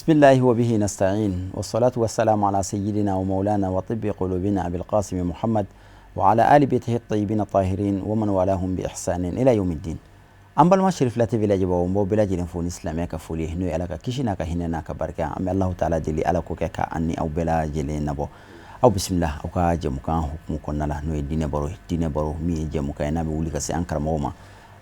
بسم الله وبه نستعين والصلاة والسلام على سيدنا ومولانا وطب قلوبنا أبي القاسم محمد وعلى آل بيته الطيبين الطاهرين ومن والاهم بإحسان إلى يوم الدين. أما المشرف لا تبي لجبا ومبو بلا جرين فون إسلامي كفولي هنو يلاك كيشنا كهنا كبركة أم الله تعالى جلي على كوكا أني أو بلا جلي نبو أو بسم الله أو كاجمكان حكم كنا له نو دين برو مي جمكان نبي ولي كسي أنكر موما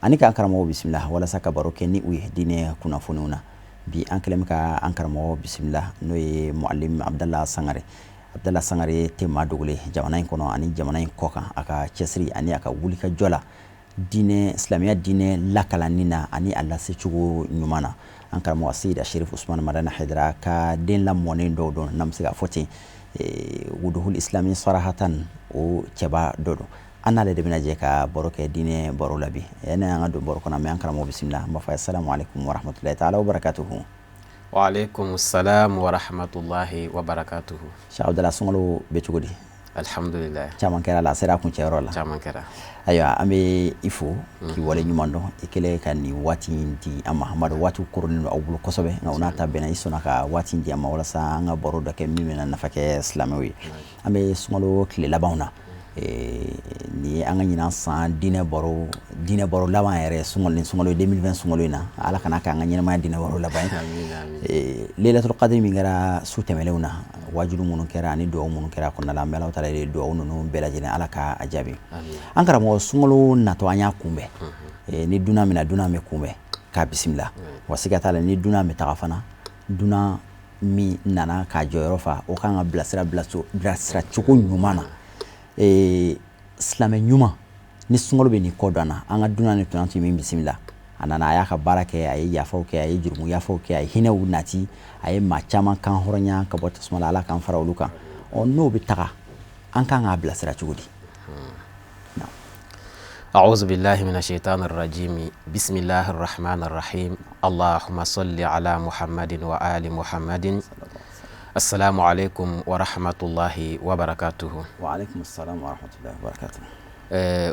أني كأنكر مو بسم الله ولا سك برو كني ويه دين كنا فنونا bi ankelem ka ankaramo bismillah no ye muallim abdallah sangare te madugule jamana kono ani jamana koka aka chesri ani aka wulika jola dine islamia dine lakalanina ani alla se chugo nyumana ankaramo asida sharif usman madana hidra ka den la monen do namsiga foti wuduhul islami sarahatan o cheba dodo anale de binaje ka boroke dine boro labi yana ngado boroko na me ankaramo bismillah mafa assalamu alaikum wa rahmatullahi ta'ala wa barakatuhu wa alaikum assalam wa rahmatullahi wa barakatuhu sha abdallah sungalo betugodi alhamdulillah chaman kera la sera kun chero la chaman kera aywa ambe ifo ki wale nyumando ikele kani wati ndi amma hamado watu kurun awbul kosobe ngauna ta bena isona ka wati ndi amma wala sa nga boro da ke mimena nafake islamawi ambe sungalo kile labauna ni anga nyina san dine boro laban yere sungol 2020 sungol ina ala kana ka anga nyina ma dine boro laban lailatul qadr mi ngara sutemelewna wajulu munu kera ni do munu kera ko nala melaw tala do nunu belajine ala ka ajabi ankara mo sungolo nato anya kumbe ni duna me kumbe ka bismillah wasiga tala ni duna me tagafana duna mi nana ka joyrofa o kan blasra chuku nyumana islame nyuma ni sungolo be ni kodana anga duna ni tunanti mi bismillah anana aya ka barake ay yafo ke ay jurmu yafo ke ay hina wunati ay machama kan horonya ka bota smala ala kan farawluka on no bitaka an kan abla sira chugudi أعوذ بالله من الشيطان الرجيم بسم الله الرحمن الرحيم اللهم صل على محمد وآل محمد السلام عليكم ورحمة الله وبركاته وعليكم السلام ورحمة الله وبركاته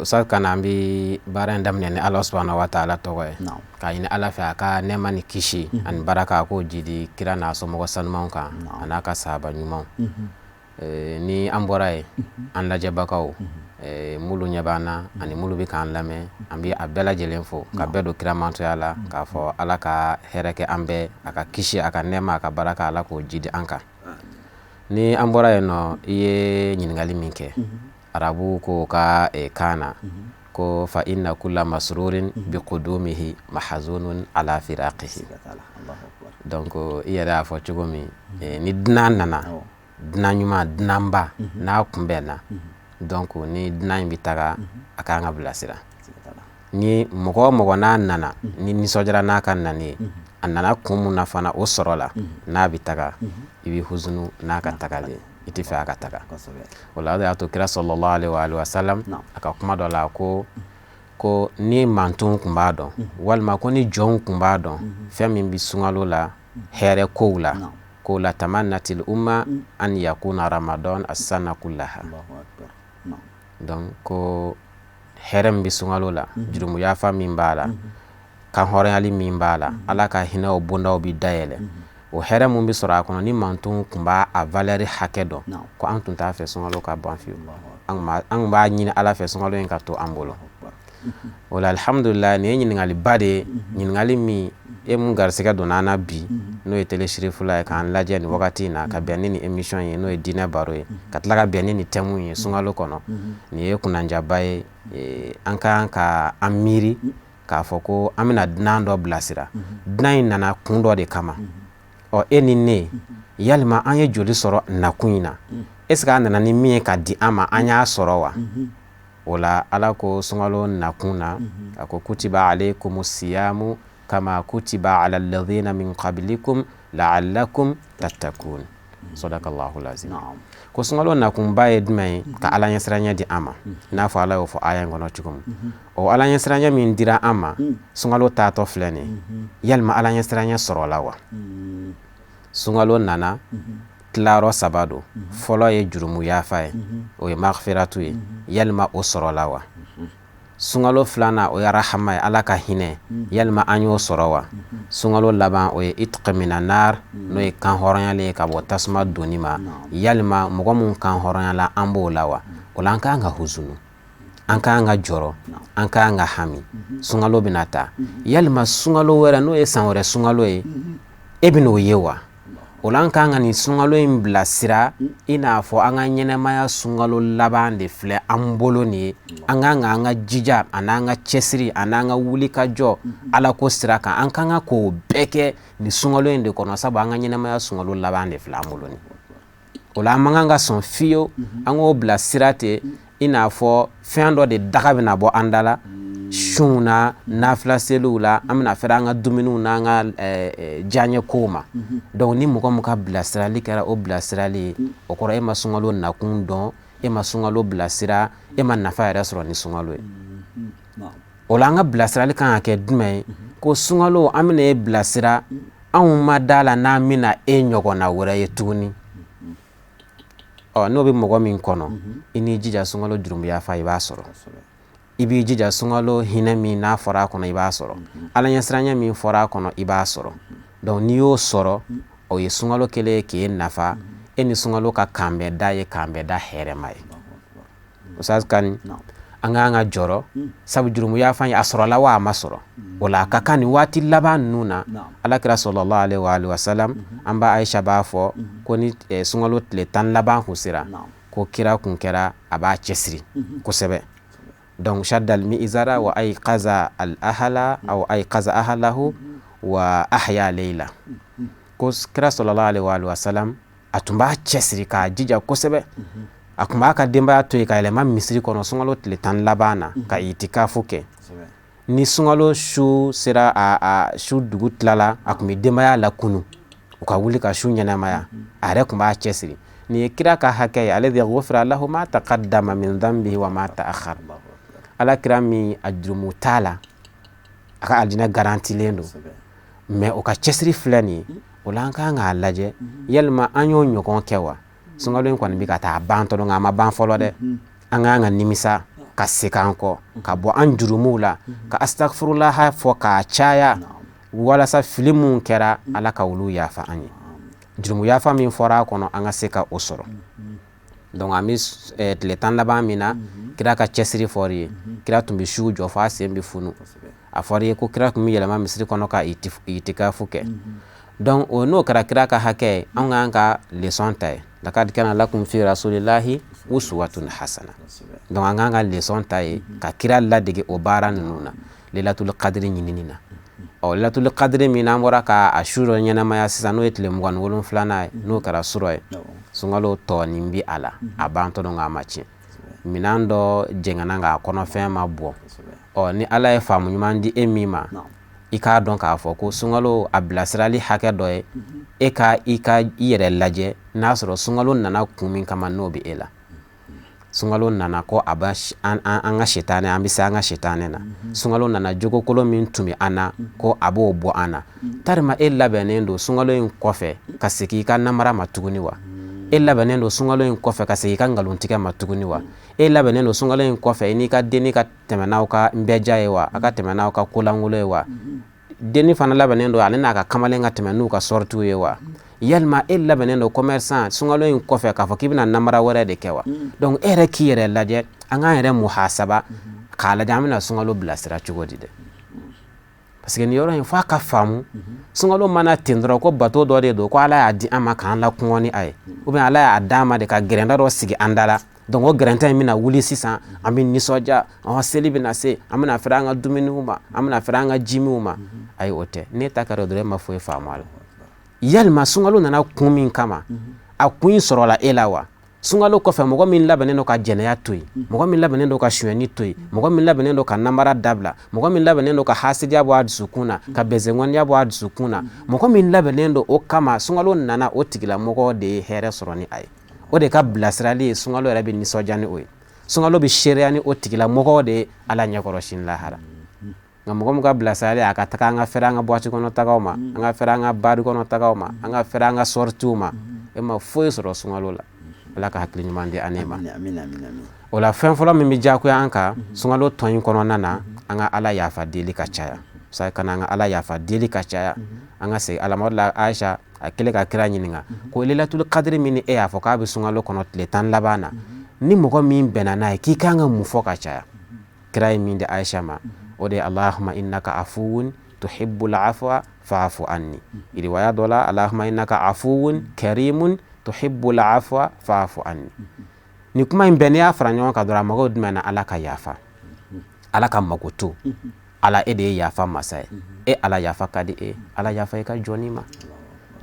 Ustaz kana ambi baran damne ni Allah subhanahu wa ta'ala towe ka ina ala fa ka nema ni kishi an baraka ko jidi kira na so mo sanman ka anaka sahaba nyuma ni amborai an laje bakaw mulu nyabana ani mulu bi kan lame ambi abdala jelenfo ka bedo kira manto yala ka fo ala ka hereke ambe aka kishi aka nema aka baraka ala ko jidi anka ni amborai no iye nyingali minke arabu ko ka kana ko fa inna kulla masrurin bi qudumihi mahzunun ala firaqihi donc iya da fo chugomi ni dnanana dnanyuma dnamba na kumbena donc ni dnan bitaga akanga blasira ni mogo na nana ni sojara na kan nani anana kumu na fana o sorola na bitaga ibi huzunu na ka tagale itifa aka taga wala da to kira sallallahu alaihi wa sallam aka kuma dola ko ni mantun kumbado wal ma ko ni jon kumbado femi bi sungalo la here ko la tamannatil umma an yakuna ramadan as-sana kullaha donc ko herem bi sungalo la jurumu ya fa min bala kan hore ali min bala ala ka hina o bunda o bi dayele o hera mun bi sura kono ni mantun kumba a valeri hakedo ko an tun ta fe songalo ka banfi an ba nyina ala fe songalo en ka to ambolo wala alhamdulillah ne nyin ngali bade nyin ngali mi e mun garsika donana bi no e tele shirifula kan laje ni wakati na ka biani ni emission ye no e dina baro e katla ka biani ni temu ye songalo kono ni e kunanja bae anka amiri ka foko amina dnando blasira dnain nana kundo de kama o enine yalma anye joli soro na kuina eska nana ni mie ka di ama anya soro wa wala ala ko sungalo na kuna ako kutiba alaykumus siyamu kama kutiba ala alladhina min qablikum la'allakum tattaqun sadaqallahu lazim ko sungalo na kumbaye dmai ka ala nyasranya di ama na fa ala fo aya ngono tikum o ala nyasranya min dira ama sungalo ta to flene yalma ala nyasranya soro lawa sungalo nana klaro sabado folo ye jurumu yafa o ye maghfiratu ye yalma o soro lawa sungalo filana o ya rahama ye ala ka hinɛ yalima an y'o sɔrɔ wa sungalo laban o ye itq mina nar n'o ye kan hɔrɔnyalen ka bɔ tasuma donni ma yalima mɔgɔ mun kan hɔrɔnyala an b'o la wa o la an kan ka huzunu an kan ka jɔrɔ an kan ka hami sungalo bɛna ta yalima sungalo wɛrɛ n'o ye san wɛrɛ sungalo ye e bɛn'o ye wa o la an kan ka nin sungalo in bila sira i n'a fɔ an ka ɲɛnɛmaya sungalo laban de filɛ an bolo nin ye an kan ka an ka jija an'an ka cɛsiri an'an ka wuli ka jɔ ala ko sira kan an kan ka k'o bɛɛ kɛ nin sungalo in de kɔnɔ sabu an ka ɲɛnɛmaya sungalo laban de filɛ an bolo nin o la an man kan ka sɔn fiyewu an k'o bila sira ten i n'a fɔ fɛn dɔ de daga bɛna bɔ an da la sunw na nafila seliw la an bɛna fɛrɛ an ka dumuniw n'an ka diyaɲɛ kow ma donc ni mɔgɔ min ka bilasirali kɛra o bilasirali ye o kɔrɔ e ma sunkalo nakun dɔn e ma sunkalo bilasira e ma nafa yɛrɛ sɔrɔ ni sunkalo ye o la an ka bilasirali kan ka kɛ jumɛn ye ko sunkalo an bɛna e bilasira anw ma da la n'an bɛna e ɲɔgɔnna wɛrɛ ye tuguni n'o bɛ mɔgɔ min kɔnɔ i n'i jija sunkalo jurumuya fa i b'a sɔrɔ i b'i jija sunkalo hinɛ min n'a fɔra a kɔnɔ i b'a sɔrɔ ala ɲɛsiranya min fɔra a kɔnɔ i b'a sɔrɔ donc n'i y'o sɔrɔ o ye sunkalo kelen ye k'e nafa e ni sunkalo ka kanbɛn da ye kanbɛn da hɛrɛma ye Ustaz Kani an k'an ka jɔrɔ sabu jurumuya fa a sɔrɔla wa a ma sɔrɔ o la a ka kan nin waati laban ninnu na alakira sallallahu alaihi wa sallam an ba Aisha b'a fɔ ko ni sunkalo tile 10 laban kun sera ko kira kun kɛra a b'a cɛsiri kosɛbɛ donc shaddal mi'zara wa ayqaza al ahla aw ayqaza ahlahu wa ahya layla ko kira sallallahu alaihi wa sallam a tun b'a cɛsiri k'a jija kosɛbɛ a tun b'a ka denbaya to yen ka yɛlɛma misiri kɔnɔ sunkalo tile 10 laban na ka itikafu kɛ ni sunkalo su sera su dugu tilala a tun bɛ denbaya lakunu u ka wuli ka su ɲɛnamaya a yɛrɛ tun b'a cɛsiri nin ye kira ka hakɛ ye ale de ghufira lahu ma taqaddama min dhanbihi wa ma ta'akhkhar ala kira min a jurumu t'a la a ka aljinɛ garantilen don mais o ka cɛsiri filɛ nin ye o la an kan k'a lajɛ yalima an y'o ɲɔgɔn kɛ wa sunkalo in kɔni bɛ ka taa ban tɔ nka a ma ban fɔlɔ dɛ an kan ka nimisa ka segin an kɔ ka bɔ an jurumuw la ka astaghfirullah fɔ k'a caya walasa fili mun kɛra ala ka olu yafa an ye jurumu yafa min fɔra a kɔnɔ an ka se ka o sɔrɔ donc an bɛ tile 10 laban min na kira ka cɛsiri fɔri ye kira tun bɛ su jɔ fɔ a sen bɛ funu a fɔri ye ko kira tun bɛ yɛlɛma misiri kɔnɔ ka itikafu kɛ donc o n'o kɛra kira ka hakɛ ye an k'an ka leçon ta ye lakad kana lakum fi rasulillahi uswatun hasana donc an k'an ka leçon ta ye ka kira ladege o baara ninnu na lailatul qadri ɲinini na lailatul qadri min an bɔra ka a su dɔ ɲɛnamaya sisan n'o ye tile 27 ye n'o kɛra surɔ ye sunkalo tɔ nin bi a la a bantɔ don a ma tiɲɛ minan dɔ jɛngɛna k'a kɔnɔfɛn ma bɔ ni ala ye faamu ɲuman di e min ma i k'a dɔn k'a fɔ ko sunkalo a bilasirali hakɛ dɔ ye e ka i yɛrɛ lajɛ n'a sɔrɔ sunkalo nana kun min kama n'o bɛ e la sunkalo nana ko a bɛ an ka sitanɛ an bɛ se an ka sitanɛ na sunkalo nana jogo kolon min tun bɛ an na ko a b'o bɔ an na tarima e labɛnnen don sunkalo in kɔfɛ ka segin i ka namara ma tuguni wa e labɛnnen don sunkalo in kɔfɛ ka segin i ka nkalontigɛ ma tuguni wa e labɛnnen don sunkalo in kɔfɛ i n'i ka denni ka tɛmɛ n'aw ka nbɛja ye wa a ka tɛmɛ n'aw ka kolankolon ye wa denni fana labɛnnen don ale n'a ka kamalen ka tɛmɛ n'u ka sortiw ye wa yalima e labɛnnen don commerçant sunkalo in kɔfɛ k'a fɔ k'i bɛna namara wɛrɛ de kɛ wa donc e yɛrɛ k'i yɛrɛ lajɛ an k'an yɛrɛ muhasaba k'a lajɛ an bɛna sunkalo bilasira cogo di dɛ parce que nin yɔrɔ in f'a ka faamu sunkalo mana ten dɔrɔn ko bato dɔ de don ko ala y'a di an ma k'an lakɔngɔ ni a ye ou bien ala y'a d'an ma de ka gɛrɛnda dɔ sigi an da la donc o gɛrɛnta in bɛna wuli sisan an bɛ nisɔndiya seli bɛna se an bɛna fɛrɛ an ka dumuniw ma an bɛna fɛrɛ an ka jimiw ma ayi o tɛ ne ta kɛra dɔrɔn e ma foyi faamu a la yalima sunkalo nana kun min kama a kun in sɔrɔla e la wa sunkalo kɔfɛ mɔgɔ min labɛnnen don ka jɛnɛya to yen mɔgɔ min labɛnnen don ka sonyɛni to yen mɔgɔ min labɛnnen don ka namara dabila mɔgɔ min labɛnnen don ka hasidiya bɔ a dusukun na ka bɛnsɛngɔniya bɔ a dusukun na mɔgɔ min labɛnnen don o kama sunkalo nana o tigilamɔgɔ de ye hɛrɛ sɔrɔ ni a ye o de ka bilasirali ye sunkalo yɛrɛ bɛ nisɔndiya ni o ye sunkalo bɛ seereya ni o tigilamɔgɔ de ye ala ɲɛkɔrɔsini lahara nka mɔgɔ min ka bilasirali a ka taga an ka fɛrɛ an ka buwati kɔnɔ tagaw ma an ka fɛrɛ an ka bari kɔnɔ tagaw ma an ka fɛrɛ an ka sortiw ma e ma foyi sɔrɔ sunkalo la ala ka hakili ɲuman di an ma o la fɛn fɔlɔ min bɛ diyagoya an kan sunkalo tɔn in kɔnɔna na an ka ala yafa deli ka caya sa kana an ka ala yafa deli ka caya an ka segin ala la Aisha a kɛlen ka kira ɲininka ko lailatul qadri min e y'a fɔ k'a bɛ sunkalo kɔnɔ tile 10 laban na ni mɔgɔ min bɛnna n'a ye k'i kan ka mun fɔ ka caya kira ye min di Aisha ma o de ye Allahumma innaka afuwun tuhibbul afwa fa'fu anni riwaya dɔ la Allahumma innaka afuwun karimun tuhibbul afwa fa'fu anni ni kuma in bɛɛ n'i y'a fara ɲɔgɔn kan dɔrɔn a mago jumɛn na ala ka yafa ala ka mago to ala e de ye yafa masa ye e ala yafa ka di e ala yafa i ka jɔnni ma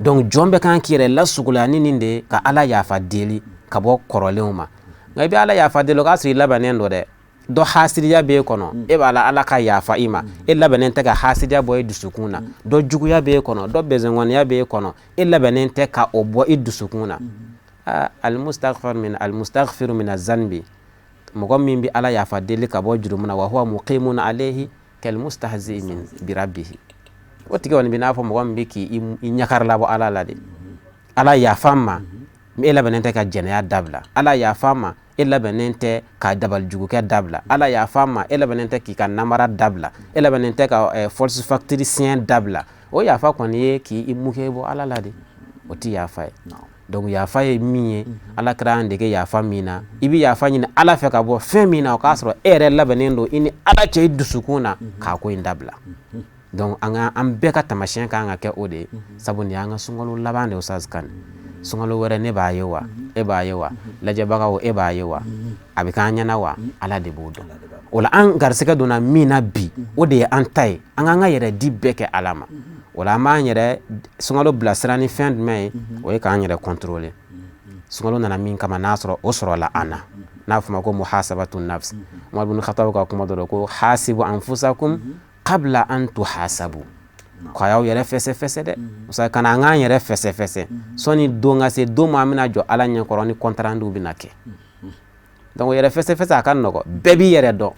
donc jɔn bɛ kan k'i yɛrɛ lasuguya ni nin de ka ala yafa deli ka bɔ kɔrɔlenw ma nka i bɛ ala yafa deli o k'a sɔrɔ i labɛnnen don dɛ dɔ hasiriya b'e kɔnɔ e b'a la ala ka yafa i ma e labɛnnen tɛ ka hasiriya bɔ i dusukun na dɔ juguya b'e kɔnɔ dɔ bɛnsɛngɔniya b'e kɔnɔ e labɛnnen tɛ ka o bɔ i dusukun na almustaghfiru min azanbi mɔgɔ min bɛ ala yafa deli ka bɔ jurumu na wa huwa muqimun alayhi kalmustahzi min birabbihi o tigi kɔni bɛ n'a fɔ mɔgɔ min bɛ k'i ɲakarila bɔ ala la de ala yafa ma e labɛnnen tɛ ka jɛnɛya dabila ala yafa ma e labɛnnen tɛ ka dabalijugukɛ dabila ala yafa ma e labɛnnen tɛ k'i ka namara dabila e labɛnnen tɛ ka force factory siɲɛ dabila o yafa kɔni ye k'i muke bɔ ala la de o ti yafa ye donc yafa ye min ye ala kɛra an dege yafa min na i bɛ yafa ɲini ala fɛ ka bɔ fɛn min na o k'a sɔrɔ e yɛrɛ labɛnnen don i ni ala cɛ i dusukun na k'a ko in dabila donc an bɛɛ ka tamasiyɛn kan ka kɛ o de ye sabu nin y'an ka sunkalo laban de ye Ustaz Kane sunkalo wɛrɛ ne b'a ye wa e b'a ye wa lajɛbagaw e b'a ye wa a bɛ k'an ɲɛna wa ala de b'o dɔn o la an garisɛgɛ donna min na bi o de ye an ta ye an k'an ka yɛrɛ di bɛɛ kɛ ala ma o la an b'an yɛrɛ sunkalo bilasira ni fɛn jumɛn ye o ye k'an yɛrɛ contrôler sunkalo nana min kama n'a sɔrɔ o sɔrɔla an na n'a fɔ ma ko muhasabatu nafs Umar bin Khattab ka kuma dɔ ko hasibu anfusakum qabla an tuhasabu k'a y'aw yɛrɛ fɛsɛ dɛ musa kana an k'an yɛrɛ fɛsɛ sɔni don ka se don ma an bɛna jɔ ala ɲɛkɔrɔ ni kɔntarandiw bɛna kɛ donc yɛrɛ fɛsɛ a ka nɔgɔ bɛɛ b'i yɛrɛ dɔn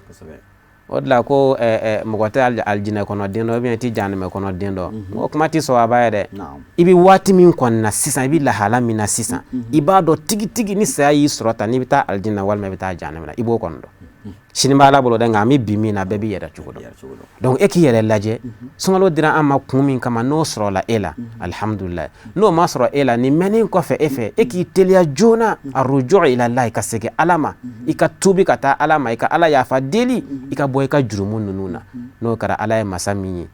o de la ko mɔgɔ tɛ alijinɛ kɔnɔ den dɔ ou bien ti jahanɛmɛ kɔnɔ den dɔ o kuma ti sɔn a b'a ye dɛ i bɛ waati min kɔni na sisan i bɛ lahala min na sisan i b'a dɔn tigitigi ni saya y'i sɔrɔ tan n'i bɛ taa alijinɛ walima i bɛ taa jahanɛmɛ na i b'o kɔni dɔn sini b'a la bolo dɛ nka an bɛ bi min na bɛɛ b'i yɛrɛ cogo dɔn donc e k'i yɛrɛ lajɛ sunkalo dira an ma kun min kama n'o sɔrɔla e la alhamdulilayi n'o ma sɔrɔ e la nin mɛnni kɔfɛ e fɛ e k'i teliya joona arruju ila Allah ka segin ala ma i ka tubi ka taa ala ma i ka ala yafa deli i ka bɔ i ka jurumu ninnu na n'o kɛra ala ye masa min ye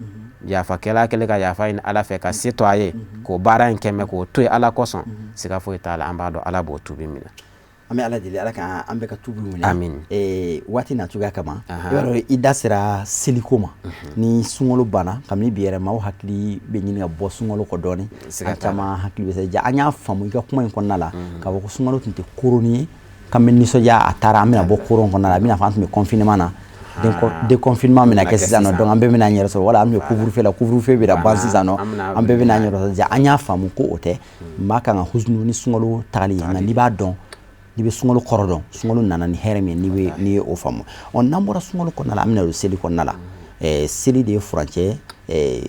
yafakɛla kɛlen ka yafa ɲini ala fɛ ka se to a ye k'o baara in kɛmɛ k'o to ye ala kosɔn siga foyi t'a la an b'a dɔn ala b'o tubi minɛ an bɛ ala deli ala ka an bɛɛ ka tubi minɛ amin waati na cogoya kama i b'a dɔn i da sera seliko ma ni sunkalo banna kabini bi yɛrɛ maaw hakili bɛ ɲini ka bɔ sunkalo kɔ dɔɔni an caman hakili bɛ se ja an y'a faamu i ka kuma in kɔnɔna la k'a fɔ ko sunkalo tun tɛ koroni ye k'an bɛ nisɔndiya a taara an bɛna bɔ koron kɔnɔna la a bɛna fɔ an tun bɛ confinement na déconfinement bɛna kɛ sisan nɔ donc an bɛɛ bɛna an yɛrɛ sɔrɔ wala an bɛ couvre-feu la couvre-feu bɛ na ban sisan nɔ an bɛɛ bɛna an yɛrɛ sɔrɔ ja an y'a faamu ko o tɛ maa kan ka husnu ni sunkalo tagali nka n'i b'a dɔn n'i bɛ sunkalo kɔrɔ dɔn sunkalo nana ni hɛrɛ min n'i ye o faamu n'an bɔra sunkalo kɔnɔna la an bɛna don seli kɔnɔna la seli de ye furancɛ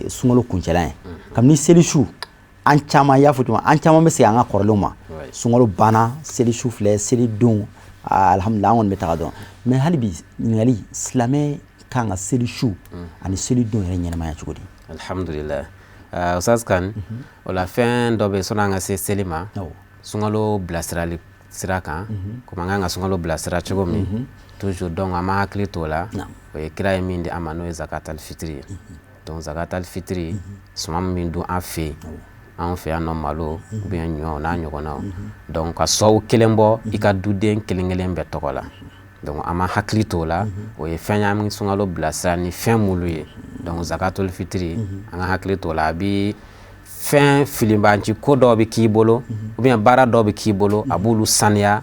sunkalo kuncɛla ye kabini seli su an caman y'a fɔ cogo an caman bɛ segin an ka kɔrɔlenw ma sunkalo banna seli su filɛ seli don alhamdulilah an kɔni bɛ taga dɔn mais hali bi ɲininkali silamɛ kan ka seli su ani seli don yɛrɛ ɲɛnamaya cogo di alhamdulilah Ustaz Kane o la fɛn dɔ bɛ yen sɔnni an ka se seli ma sunkalo bilasirali sira kan komi an kan ka sunkalo bilasira cogo min toujours donc an ma hakili t'o la o ye kira ye min di an ma n'o ye zakatal fitiri ye donc zakatal fitiri suman min dun an fɛ yen an fɛ yan nɔ malo ou bien ɲɔ n'a ɲɔgɔnnaw donc ka sɔw kelen bɔ i ka duden kelen kelen bɛɛ tɔgɔ la donc an ma hakili t'o la o ye fɛn y'an sunkalo bilasira ni fɛn mulu ye donc zakatul fitiri an ka hakili t'o la a bi fɛn filibanci ko dɔw bɛ k'i bolo ou bien baara dɔw bɛ k'i bolo a b'olu saniya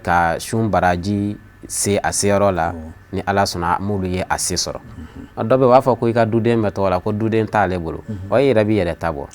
ka sun baraji se a seyɔrɔ la ni ala sɔnna m'olu ye a se sɔrɔ dɔ bɛ b'a fɔ ko i ka duden bɛ tɔgɔ la ko duden t'ale bolo o ye yɛrɛ b'i yɛrɛ ta bɔ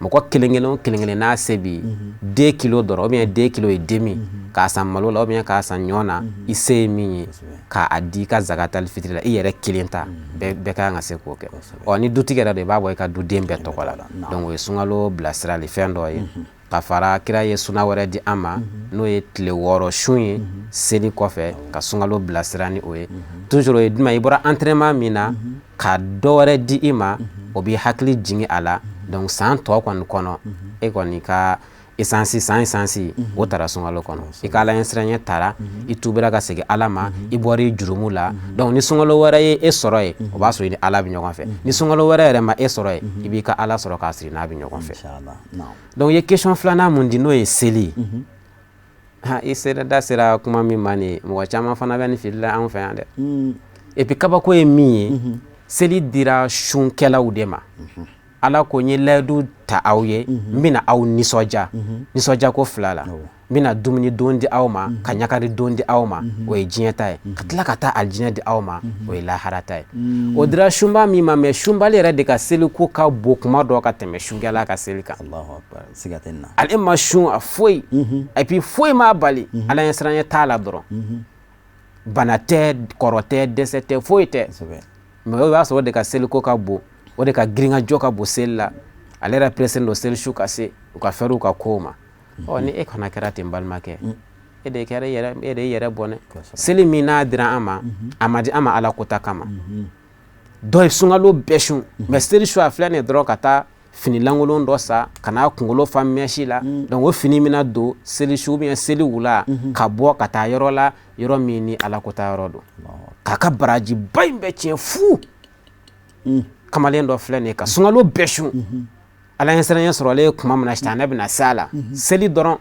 mɔgɔ kelen kelen n'a se bi 2 kilo dɔrɔn ou bien 2 kilo et demi k'a san malo la ou bien k'a san ɲɔ na i se ye min ye k'a di i ka zakatal fitiri la i yɛrɛ kelen ta bɛɛ kan ka se k'o kɛ ni dutigi yɛrɛ de i b'a bɔ i ka duden bɛɛ tɔgɔ la donc o ye sunkalo bilasirali fɛn dɔ ye ka fara kira ye suna wɛrɛ di an ma n'o ye tile 6 su ye seli kɔfɛ ka sunkalo bilasira ni o ye toujours o ye jumɛn i bɔra entraînement min na ka dɔ wɛrɛ di i ma o b'i hakili jigin a la donc san tɔ kɔni kɔnɔ e kɔni ka essence o tara sunkalo kɔnɔ i ka Ala ɲɛsiranɲɛ tara i tubira ka segin Ala ma i bɔra i jurumu la donc ni sunkalo wɛrɛ ye e sɔrɔ ye o b'a sɔrɔ i ni Ala bɛ ɲɔgɔn fɛ ni sunkalo wɛrɛ yɛrɛ ma e sɔrɔ ye i b'i ka Ala sɔrɔ k'a siri n'a bɛ ɲɔgɔn fɛ donc i ye question filanan mun di n'o ye seli i sera kuma min ma nin mɔgɔ caman fana bɛ nin fili la anw fɛ yan dɛ et puis kabako ye min ye seli dira sunkɛlaw de ma Ala ko n ye layidu ta aw ye n bɛna aw nisɔndiya nisɔndiya ko fila la n bɛna dumuni don di aw ma ka ɲagari don di aw ma o ye diɲɛ ta ye ka tila ka taa alijinɛ di aw ma o ye lahara ta ye o dira sunba min ma mais sunbali yɛrɛ de ka seli ko ka bon kuma dɔ ka tɛmɛ sunkɛla ka seli kan ale ma sun a foyi et puis foyi m'a bali Ala ɲɛsiranɲɛ t'a la dɔrɔn bana tɛ kɔrɔ tɛ dɛsɛ tɛ foyi tɛ mais o b'a sɔrɔ o de ka seli ko ka bon o de ka girinka jɔ ka bon seli la ale yɛrɛ pressé don seli su ka se u ka fɛrɛ u ka kow ma ni e fana kɛra ten balimakɛ e de yɛrɛ bɔnɛ seli min n'a dira an ma a ma di an ma Ala kota kama dɔ ye sunkalo bɛɛ sun mais seli su a filɛ nin dɔrɔn ka taa fini lankolon dɔ sa ka n'a kunkolo fa mɛsi la donc o fini mina don seli su bien seli wula ka bɔ ka taa yɔrɔ la yɔrɔ min ni Ala kota yɔrɔ don k'a ka baraji ba in bɛɛ tiɲɛ fu kamalen dɔ filɛ nin ye ka sunkalo bɛɛ sun Ala ɲɛsiranɲɛ sɔrɔlen kuma min na sitanɛ bɛna se a la seli dɔrɔn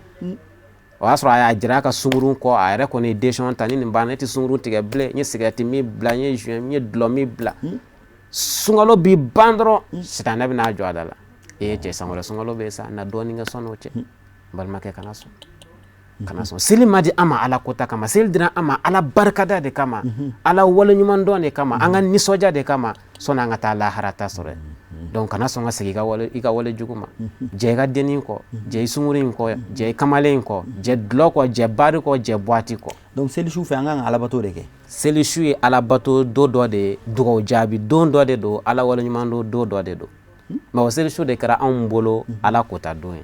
o y'a sɔrɔ a y'a jira a ka sunkurun kɔ a yɛrɛ kɔni ye décision ta ni nin banna ne tɛ sunkurun tigɛ bilen n ye cigarette min bila n ye joint n ye dulɔ min bila sunkalo b'i ban dɔrɔn sitanɛ bɛna jɔ a da la cɛ san wɛrɛ sunkalo bɛ yen sa na dɔɔnin kɛ sɔnni o cɛ n balimakɛ kana sɔn seli ma di an ma Ala kota kama seli dira an ma Ala barikada de kama Ala waleɲuman dɔn de kama an ka nisɔndiya de kama sɔnni an ka taa lahara ta sɔrɔ donc kana sɔn ka segin i ka wale jugu ma jɛ i ka dennin kɔ jɛ i sunkuru in kɔ jɛ i kamalen in kɔ jɛ dulɔ kɔ jɛ bari kɔ jɛ boîte kɔ donc seli su fɛ an kan ka alabato de kɛ seli su ye alabato don dɔ de ye dugawu jaabi don dɔ de don Ala waleɲuman don dɔ de don mais o seli su de kɛra anw bolo Ala kota don ye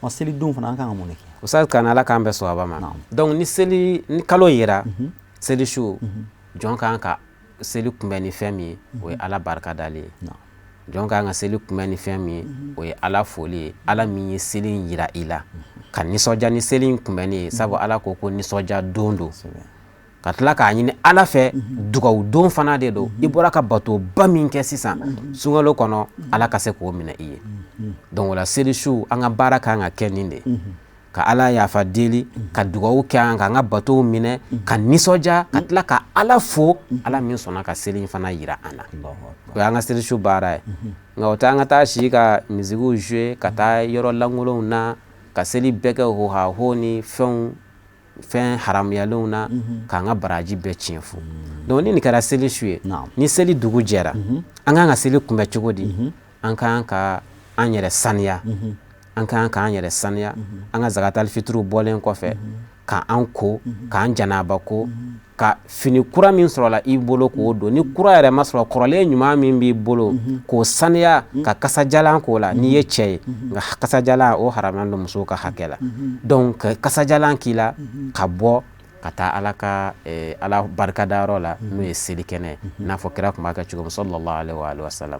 seli don fana an kan ka mun de kɛ Ustaz Kane Ala k'an bɛɛ sɔn a ba ma donc ni kalo yera seli su jɔn kan ka seli kunbɛn ni fɛn min ye o ye Ala barikadali ye jɔn kan ka seli kunbɛn ni fɛn min ye o ye Ala foli ye Ala min ye seli in yira i la ka nisɔndiya ni seli in kunbɛnni ye sabu Ala ko nisɔndiya don don ka tila k'a ɲini Ala fɛ dugawu don fana de don i bɔra ka batoba min kɛ sisan sunkalo kɔnɔ Ala ka se k'o minɛ i ye donc o la seli su an ka baara kan ka kɛ nin de ka Ala yafa deli ka dugawu kɛ an ka an ka batow minɛ ka nisɔndiya ka tila ka Ala fo Ala min sɔnna ka seli in fana yira an na o y'an ka seli su baara ye nka o tɛ an ka taa si ka musique jouer ka taa yɔrɔ lankolonw na ka seli bɛɛ kɛ hohaho ni fɛn haramuyalenw na k'an ka baraji bɛɛ tiɲɛ fu donc ni nin kɛra seli su ye ni seli dugu jɛra an kan ka seli kunbɛn cogo di an kan ka an yɛrɛ saniya an kan k'an yɛrɛ saniya an ka zakatal fituru bɔlen kɔfɛ k'an ko k'an janaba ko ka fini kura min sɔrɔla i bolo k'o don ni kura yɛrɛ ma sɔrɔ kɔrɔlen ɲuman min b'i bolo k'o saniya ka kasajalan k'o la n'i ye cɛ ye nka kasajalan o haraman don musow ka hakɛ la donc ka kasajalan k'i la ka bɔ ka taa Ala ka Ala barikadayɔrɔ la n'o ye seli kɛnɛ ye n'a fɔ kira tun b'a kɛ cogo min sallallahu alaihi wa sallam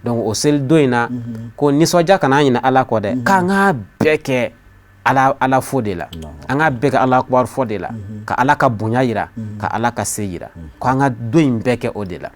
donc o seli don in na ko nisɔndiya kana ɲinɛ Ala kɔ dɛ k'an k'a bɛɛ kɛ Ala fo de la an ka bɛɛ kɛ Ala akbar fo de la ka Ala ka bonya yira ka Ala ka se yira ko an ka don in bɛɛ kɛ o de la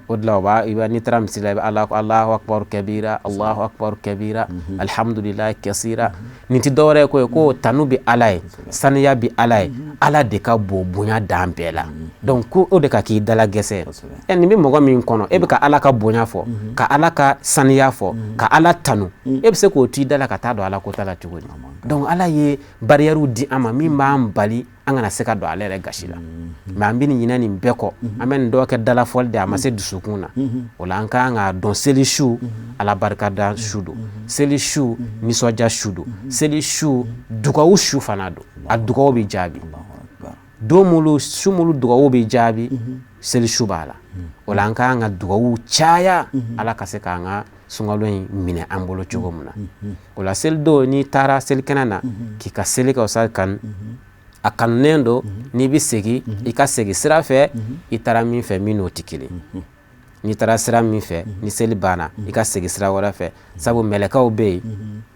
o de la n'i taara misiri la i bɛ Allahu akbar kabira Allahu akbar kabira alhamdulillahi kasira nin tɛ dɔwɛrɛ ye ko tanu bɛ Ala ye saniya bɛ Ala ye Ala de ka bon bonya dan bɛɛ la donc ko o de ka k'i dala gɛsɛ nin bɛ mɔgɔ min kɔnɔ e bɛ ka Ala ka bonya fɔ ka Ala ka saniya fɔ ka Ala tanu e bɛ se k'o to i da la ka taa don Ala kota la cogo di donc Ala ye barrière di an ma min b'an bali an kana se ka don ale yɛrɛ gasi la mais an bɛ nin ɲinɛ nin bɛɛ kɔ an bɛ nin dɔw kɛ dalafɔli de a ma se dusukun na o la an kan ka dɔn seli su Ala barikada su don seli su nisɔndiya su don seli su dugawu su fana don a dugawu bɛ jaabi don mulu su mulu dugawu bɛ jaabi seli su b'a la o la an kan ka dugawu caya Ala ka se k'an ka sunkalo in minɛ an bolo cogo min na o la selido n'i taara selikɛnɛ na k'i ka seli kɛ Ustaz Kane a kanunen don n'i bɛ segin i ka segin sira fɛ i taara min fɛ min n'o tɛ kelen n'i taara sira min fɛ ni seli banna i ka segin sira wɛrɛ fɛ sabu mɛlɛkɛw bɛ yen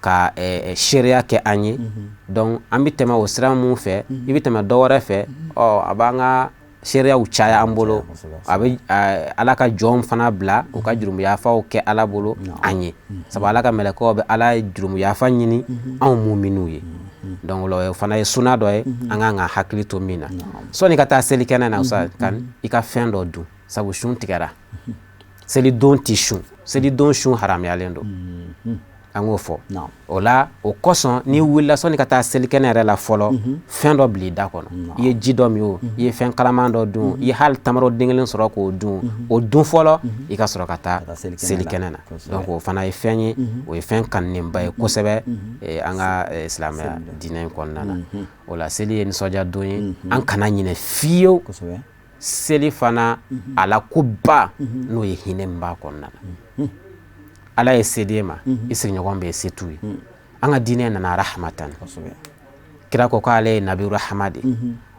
ka seereya kɛ an ye donc an bɛ tɛmɛ o sira mun fɛ i bɛ tɛmɛ dɔ wɛrɛ fɛ a b'an ka seereyaw caya an bolo a bɛ Ala ka jɔnw fana bila u ka jurumuyafaw kɛ Ala bolo an ye sabu Ala ka mɛlɛkɛw bɛ Ala ye jurumuyafa ɲini anw mu'miniw ye donc o fana ye suna dɔ ye an kan ka hakili to min na sɔni ka taa selikɛnɛ na Ustaz Kane i ka fɛn dɔ dun sabu sun tigɛra selidon tɛ sun selidon sun haramuyalen don an k'o fɔ o la o kosɔn n'i wulila sɔni ka taa selikɛnɛ yɛrɛ la fɔlɔ fɛn dɔ bila i da kɔnɔ i ye ji dɔ min o i ye fɛn kalaman dɔ dun i ye hali tamaro den kelen sɔrɔ k'o dun o dun fɔlɔ i ka sɔrɔ ka taa selikɛnɛ na donc o fana ye fɛn ye o ye fɛn kanunenba ye kosɛbɛ an ka silamɛya diinɛ in kɔnɔna na o la seli ye nisɔndiya don ye an kana ɲinɛ fiyewu seli fana a la koba n'o ye hinɛ min b'a kɔnɔna na Ala ye se d'e ma i sigiɲɔgɔn bɛ se t'u ye an ka diinɛ nana rahmatan kira ko k'ale ye nabi rahama de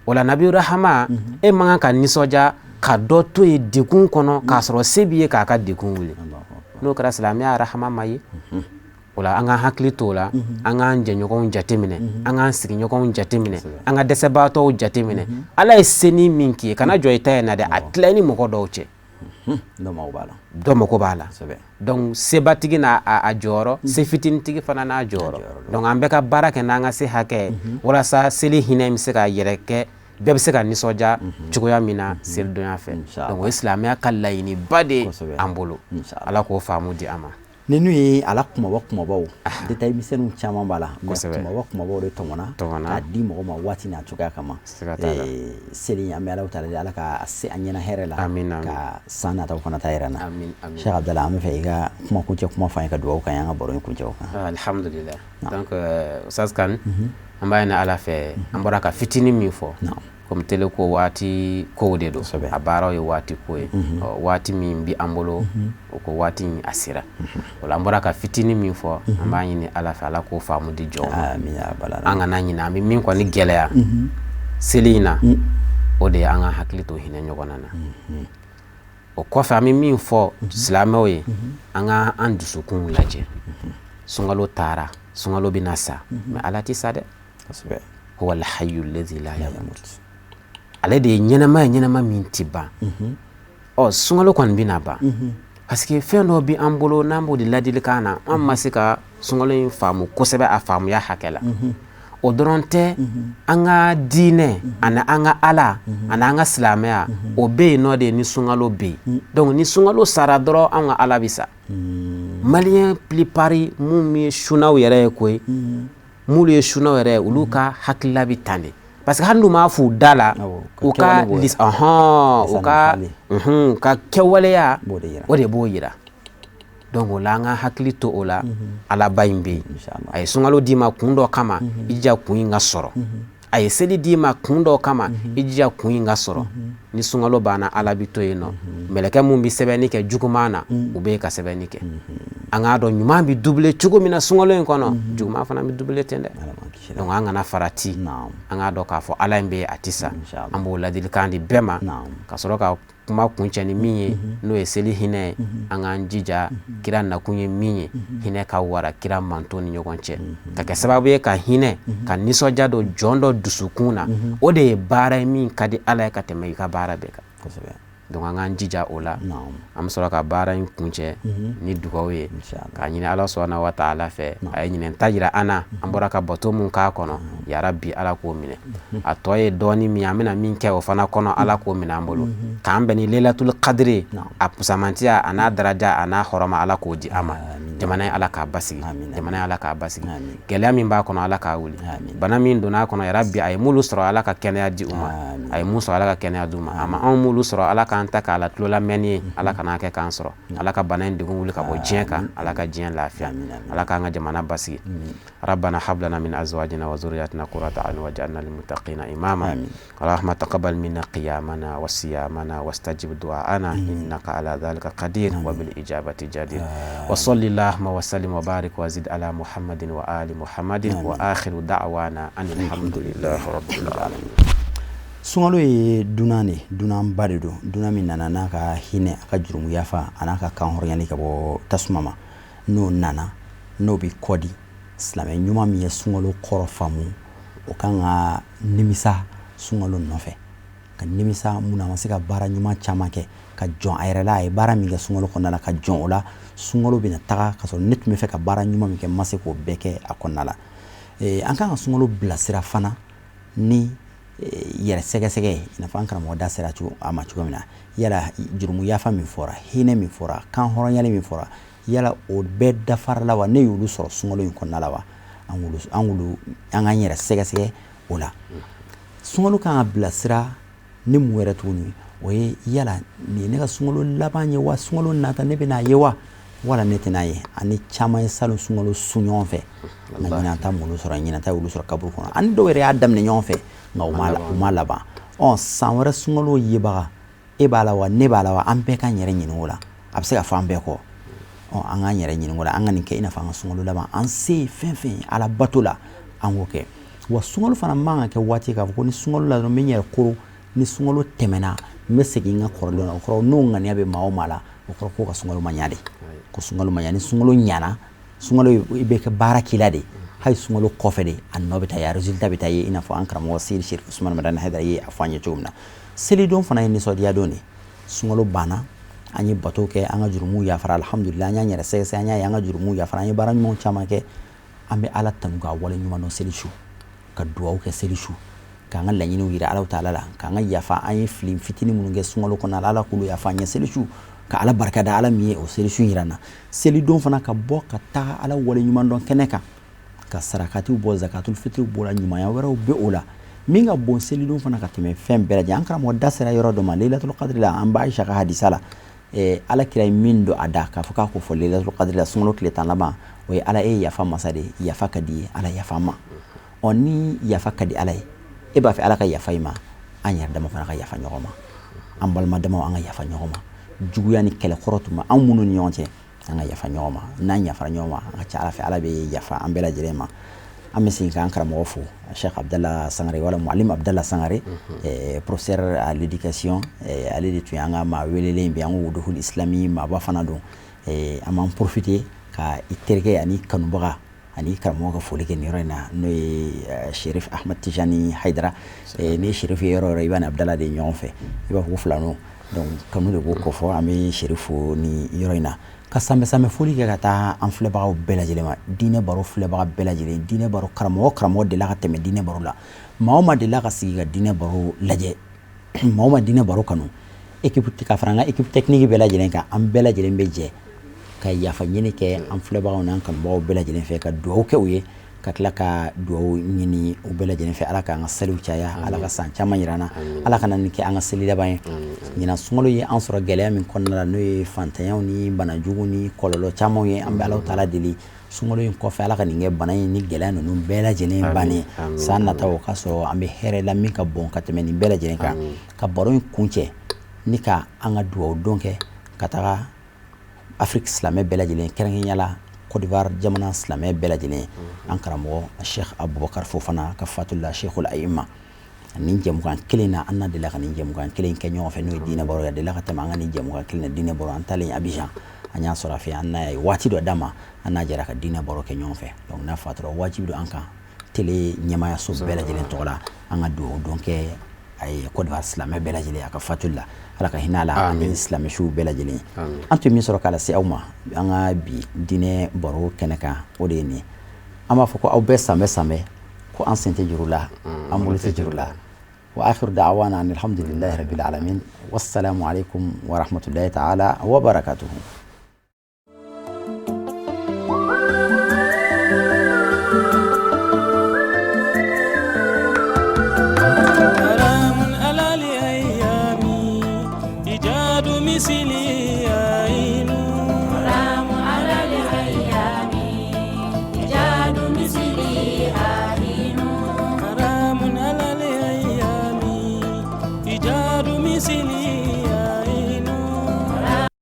o la nabi rahama e man kan ka nisɔndiya ka dɔ to ye dekun kɔnɔ k'a sɔrɔ se b'i ye k'a ka dekun wuli n'o kɛra silamɛya rahama ma ye o la an ka hakili to la an k'an jɛɲɔgɔnw jateminɛ an k'an sigiɲɔgɔnw jateminɛ an ka dɛsɛbaatɔw jateminɛ Ala ye seni min k'i ye kana jɔ i ta ye na dɛ a tila i ni mɔgɔ dɔw cɛ dɔ mago b'a la donc sebatigi n'a jɔyɔrɔ se fitinitigi fana n'a jɔyɔrɔ donc an bɛɛ ka baara kɛ n'an ka se hakɛ walasa seli hinɛ bɛ se ka yɛrɛ kɛ bɛɛ bɛ se ka nisɔndiya cogoya min na selidonya fɛ donc o ye silamɛya ka laɲiniba de ye an bolo Ala k'o faamu di an ma ni n'u ye ala kumabaw détail misɛnninw caman b'a la kumabaw de tɔmɔna k'a di mɔgɔ ma waati n'a cogoya kama seli an bɛ Ala tala Ala ka se an ɲɛna hɛrɛ la ka san nataw fana ta yɛrɛ na Cheikh Abdallah an bɛ fɛ i ka kumakuncɛ kuma fɔ an ye ka dugawu k'an ye an ka baro in kuncɛ o kan alhamdulillah donc Ustaz Kane an b'a ɲini Ala fɛ an bɔra ka fitinin min fɔ comme tele ko waati kow de don a baaraw ye waati ko ye waati min bi an bolo o ko waati in a sera o la an bɔra ka fitinin min fɔ an b'a ɲini Ala fɛ Ala k'o faamu di jɔn ma an kana ɲinɛ an bɛ min kɔni gɛlɛya seli in na o de ye an ka hakili to hinɛ ɲɔgɔn na o kɔfɛ an bɛ min fɔ silamɛw ye an ka an dusukun lajɛ sunkalo taara sunkalo bɛna sa mais Ala tɛ sa dɛ huwa al-hayyu alladhi la yamut ale de ye ɲɛnama min tɛ ban sunkalo kɔni bɛna ban parce que fɛn dɔ bɛ an bolo n'an b'o de ladilikan na an ma se ka sunkalo in faamu kosɛbɛ a faamuya hakɛ la o dɔrɔn tɛ an ka diinɛ ani an ka Ala ani an ka silamɛya o bɛ yen nɔ de ni sunkalo bɛ yen donc ni sunkalo sara dɔrɔn an ka Ala bɛ sa maliyɛn plupart mun ye sunaw yɛrɛ ye koyi m'olu ye sunaw yɛrɛ ye olu ka hakilila bɛ tan de parce que hali n'u m'a f'u da la u ka kɛwaleya o de b'o yira donc o la an ka hakili to o la Alaba in bɛ yen a ye sunkalo d'i ma kun dɔ kama i jija kun in ka sɔrɔ a ye seli d'i ma kun dɔ kama i jija kun in ka sɔrɔ ni sunkalo banna Ala bɛ to yen nɔ mɛlɛkɛ mun bɛ sɛbɛnni kɛ juguman na u bɛ ka sɛbɛnni kɛ an k'a dɔn ɲuman bɛ doublé cogo min na sunkalo in kɔnɔ juguman fana bɛ doublé ten dɛ donc an kana farati an k'a dɔn k'a fɔ Ala in bɛ yen a tɛ sa an b'o ladilikan di bɛɛ ma ka sɔrɔ ka kuma kuncɛ ni min ye n'o ye seli hinɛ ye an k'an jija kira nakun ye min ye hinɛ ka wara kira manto ni ɲɔgɔn cɛ ka kɛ sababu ye ka hinɛ ka nisɔndiya don jɔn dɔ dusukun na o de ye baara ye min ka di Ala ye ka tɛmɛ i ka baara bɛɛ kan donc an k'an jija o la an bɛ sɔrɔ ka baara in kuncɛ ni dugawu ye k'a ɲini Ala subahanahu wa taala fɛ a ye ɲinɛnta jira an na an bɔra ka bato mun k'a kɔnɔ yarabi Ala k'o minɛ a tɔ ye dɔɔnin min an bɛna min kɛ o fana kɔnɔ Ala k'o minɛ an bolo k'an bɛn ni Lailatul Qadri a pusamantiya a n'a daraja a n'a hɔrɔma Ala k'o di an ma jamana in Ala k'a basigi jamana in Ala k'a basigi gɛlɛya min b'a kɔnɔ Ala k'a wuli bana min donn'a kɔnɔ yarabi a ye m'olu sɔrɔ Ala ka kɛnɛya di u ma a ye mun sɔrɔ Ala ka kɛnɛya di u ma a ma anw m'olu sɔrɔ Ala ka k'an ta k'a la tulola mɛnni ala kana kɛ k'an sɔrɔ ala ka bana in degun wuli ka bɔ diɲɛ kan ala ka diɲɛ lafiya ala k'an ka jamana basigi rabbana hab lana min azwajina wa zurriyatina qurrata a'yun waj'alna lil muttaqina imama allahumma taqabbal minna qiyamana wa siyamana wastajib du'ana innaka ala dhalika qadir wa bil ijabati jadir wa sallallahu wa sallim wa barik wa zid ala muhammadin wa ali muhammadin wa akhiru da'wana anil hamdulillahi rabbil alamin. Sunkalo ye dunan de dunanba de don dunan min nana n'a ka hinɛ a ka jurumu yafa a n'a ka kan hɔrɔnyali ka bɔ tasuma ma n'o nana n'o bɛ kɔdi silamɛ ɲuman min ye sunkalo kɔrɔ faamu o kan ka nimisa sunkalo nɔfɛ ka nimisa mun na a ma se ka baara ɲuman caman kɛ ka jɔn a yɛrɛ la a ye baara min kɛ sunkalo kɔnɔna la ka jɔn o la sunkalo bɛna taga ka sɔrɔ ne tun bɛ fɛ ka baara ɲuman min kɛ n ma se k'o bɛɛ kɛ a kɔnɔna la an kan ka sunkalo bilasira fana ni yɛrɛ sɛgɛsɛgɛ i n'a fɔ an karamɔgɔ da sera a ma cogo min na yala jurumu yafa min fɔra hinɛ min fɔra kan hɔrɔnyali min fɔra yala o bɛɛ dafara la wa ne y'olu sɔrɔ sunkalo in kɔnɔna la wa an k'an yɛrɛ sɛgɛsɛgɛ o la sunkalo kan ka bilasira ni mun wɛrɛ tuguni o ye yala nin ye ne ka sunkalo laban ye wa sunkalo nata ne bɛna ye wa wala ne tɛna ye ani caman ye salon sunkalo sun ɲɔgɔn fɛ nka ɲinan ta m'olu sɔrɔ ɲinan ta y'olu sɔrɔ kaburu kɔnɔ ani dɔw yɛrɛ y'a daminɛ ɲɔgɔn fɛ nka u ma laban san wɛrɛ sunkalo yebaga e b'a la wa ne b'a la wa an bɛɛ k'an yɛrɛ ɲininka o la a bɛ se ka fɔ an bɛɛ kɔ an k'an yɛrɛ ɲininka o la an ka nin kɛ i n'a fɔ an ka sunkalo laban an se fɛn fɛn ala bato la an k'o kɛ wa sunkalo fana man ka kɛ waati k'a fɔ ko ni sunkalo la dɔrɔn n bɛ n yɛrɛ koro ni sunkalo tɛmɛna n bɛ segin n ka kɔrɔlen na o kɔrɔ n'o ŋaniya bɛ maa o maa la o kɔrɔ ko ka sunkalo ma ɲa de ko sunkalo ma ɲa ni sunkalo ɲana sunkalo i bɛ kɛ baara k'i la de hali sunkalo kɔfɛ de a nɔ bɛ taa ye a résultat bɛ taa ye i n'a fɔ an karamɔgɔ Seydi Sherif Usmane Madani Haidara ye a fɔ an ye cogo min na selidon fana ye nisɔndiya don de sunkalo banna an ye bato kɛ an ka jurumuw yafara alhamdulillah an y'an yɛrɛ sɛgɛsɛgɛ an y'a ye an ka jurumuw yafara an ye baara ɲumanw caman kɛ an bɛ ala tanu k'a wale ɲuman dɔn seli su ka duwawu kɛ seli su k'an ka laɲiniw yira Alahu Taala la k'an ka yafa an ye fili fitinin minnu kɛ sunkalo kɔnɔna la ala k'olu yafa an ye seli su ka ala barika da ala min ye o seli su yira n na selidon fana ka bɔ ka taa ala wale ɲuman dɔn kɛnɛ kan ka sarakatiw bɔ zakatul fitiriw bɔra ɲumanya wɛrɛw bɛ o la min ka bon selidon fana ka tɛmɛ fɛn bɛɛ lajɛlen an karamɔgɔ da sera yɔrɔ dɔ ma Laylatul Qadri la an b'a Aisha ka hadisa la ala kira ye min don a da k'a fɔ k'a ko fɔ Laylatul Qadri la sunkalo tile 10 laban o ye ala ye yafa masa de yafa ka di ye ala yafa ma ni yafa ka di ala ye e b'a fɛ ala ka yafa i ma an yɛrɛ dama fana ka yafa ɲɔgɔn ma an balima damaw an ka yafa ɲɔgɔn ma juguya ni kɛlɛ kɔrɔ tuma an minnu ni ɲɔgɔn cɛ an ka yafa ɲɔgɔn ma n'an yafara ɲɔgɔn ma an ka ca ala fɛ ala bɛ yafa an bɛɛ lajɛlen ma an bɛ segin k'an karamɔgɔ fo Cheikh Abdallah Sangare wala Muallim Abdallah Sangare professeur à l'éducation ale de tun ye an ka maa welelen bi an ko wuduhul islami maaba fana don an b'an profiter ka i terikɛ ani kanubaga ani karamɔgɔ ka foli kɛ nin yɔrɔ in na n'o ye Sherif Ahmad Tijani Haidara ne ye Sherif ye yɔrɔ o yɔrɔ i b'a ni Abdallah de ye ɲɔgɔn fɛ i b'a fɔ ko filaniw donc kanu de b'o kɔfɔ an bɛ Sherif fo ni yɔrɔ in na ka sanbɛ foli kɛ ka taa an filɛbagaw bɛɛ lajɛlen ma diinɛ baro filɛbaga bɛɛ lajɛlen diinɛ baro karamɔgɔ delila ka tɛmɛ diinɛ baro la maa o maa delila ka sigi ka diinɛ baro lajɛ maa o maa diinɛ baro kanu équipe ka fara an ka équipe technique bɛɛ lajɛlen kan an bɛɛ lajɛlen bɛ jɛ ka yafa ɲini kɛ an filɛbagaw n'an kanubagaw bɛɛ lajɛlen fɛ ka duwawu kɛ u ye ka tila ka duwawu ɲini u bɛɛ lajɛlen fɛ ala k'an ka seliw caya ala ka san caman yira an na ala kana nin kɛ an ka seli laban ye ɲinan sunkalo ye an sɔrɔ gɛlɛya min kɔnɔna la n'o ye fantanyaw ni banajugu ni kɔlɔlɔ camanw ye an bɛ Alahu Taala deli sunkalo in kɔfɛ ala ka nin kɛ bana in ni gɛlɛya ninnu bɛɛ lajɛlen bannen san nataw o ka sɔrɔ an bɛ hɛrɛ la min ka bon ka tɛmɛ nin bɛɛ lajɛlen kan ka baro in kuncɛ ni ka an ka duwawu don kɛ ka taga Afrique silamɛ bɛɛ lajɛlen kɛrɛnkɛrɛnya la Côte d'Ivoire jamana silamɛ bɛɛ lajɛlen an karamɔgɔ Cheikh Abubakar Fofana ka fatula Cheikhul Aima nin jɛmukan kelen na an na delila ka nin jɛmukan kelen kɛ ɲɔgɔn fɛ n'o ye diinɛ baro ye a delila ka tɛmɛ an ka nin jɛmukan kelen na diinɛ baro an talen Abidjan an y'a sɔrɔ a fɛ an n'a ye waati dɔ d'a ma an n'a jɛra ka diinɛ baro kɛ ɲɔgɔn fɛ donc n'a fatura wajibi don an kan télé ɲɛmayaso bɛɛ lajɛlen tɔgɔ la an ka duwawu don kɛ a ye Côte d'Ivoire silamɛ bɛɛ lajɛlen a ka fatuli la ala ka hinɛ a la ani silamɛsiw bɛɛ lajɛlen an tun min sɔrɔ k'a lase aw ma an ka bi diinɛ baro kɛnɛ kan o de ye nin an b'a fɔ ko aw bɛɛ sanbɛ ko an sen tɛ juru la an bolo tɛ juru la wa akhiru da'wana alhamdulillahi rabbil alamin wassalamu alaikum wa rahmatullahi ta'ala wa barakatuhu. إجابة misili